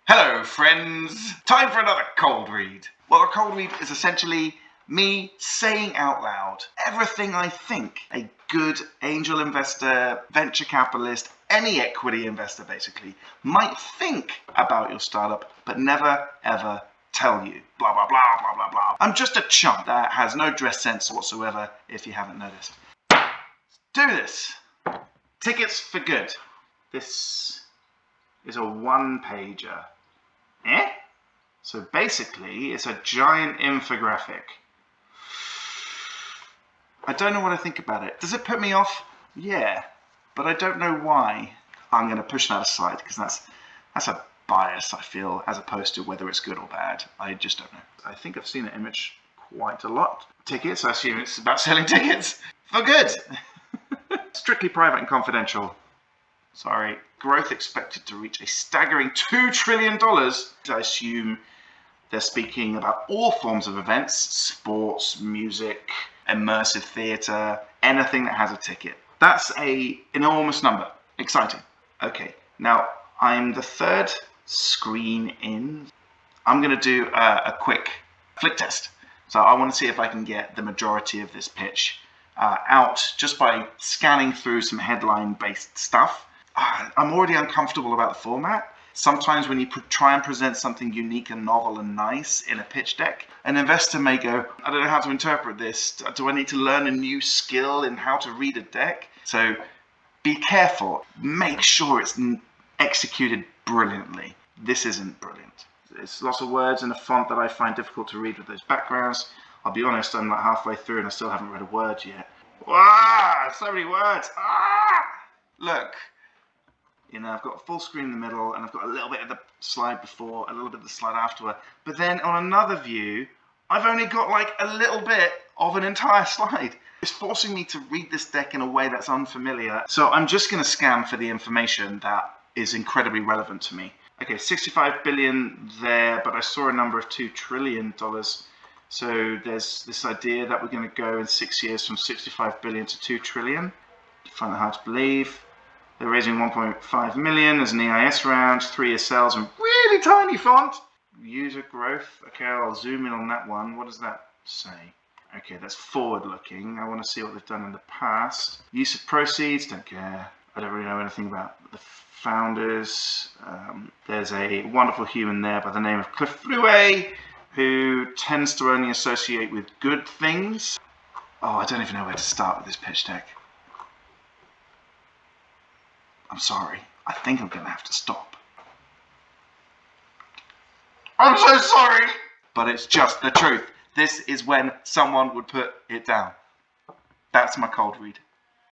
Hello friends! Time for another cold read. Well, a cold read is essentially me saying out loud everything I think a good angel investor, venture capitalist, any equity investor basically, might think about your startup but never ever tell you. Blah blah blah blah blah blah. I'm just a chump that has no dress sense whatsoever, if you haven't noticed. Do this! Tickets for good. This is a one-pager. So basically, it's a giant infographic. I don't know what I think about it. Does it put me off? Yeah, but I don't know why. I'm going to push that aside because that's a bias, I feel, as opposed to whether it's good or bad. I just don't know. I think I've seen the image quite a lot. Tickets, I assume it's about selling tickets for good. Strictly private and confidential. Sorry. Growth expected to reach a staggering $2 trillion. I assume they're speaking about all forms of events, sports, music, immersive theatre, anything that has a ticket. That's an enormous number. Exciting. Okay, now I'm the third screen in. I'm going to do a quick flick test. So I want to see if I can get the majority of this pitch out just by scanning through some headline-based stuff. I'm already uncomfortable about the format. Sometimes when you try and present something unique and novel and nice in a pitch deck, an investor may go, I don't know how to interpret this. Do I need to learn a new skill in how to read a deck? So be careful. Make sure it's executed brilliantly. This isn't brilliant. It's lots of words in a font that I find difficult to read with those backgrounds. I'll be honest, I'm like halfway through and I still haven't read a word yet. Wow, so many words. Look. You know, I've got a full screen in the middle and I've got a little bit of the slide before, a little bit of the slide afterward. But then on another view, I've only got like a little bit of an entire slide. It's forcing me to read this deck in a way that's unfamiliar. So I'm just going to scan for the information that is incredibly relevant to me. Okay, 65 billion there, but I saw a number of $2 trillion. So there's this idea that we're going to go in 6 years from 65 billion to 2 trillion. I find that hard to believe. They're raising 1.5 million as an EIS round, 3-year sales in really tiny font. User growth. Okay, I'll zoom in on that one. What does that say? Okay, that's forward looking. I want to see what they've done in the past. Use of proceeds, don't care. I don't really know anything about the founders. There's a wonderful human there by the name of Cliff Fluey, who tends to only associate with good things. Oh, I don't even know where to start with this pitch deck. I'm sorry. I think I'm going to have to stop. I'm so sorry! But it's just the truth. This is when someone would put it down. That's my cold read.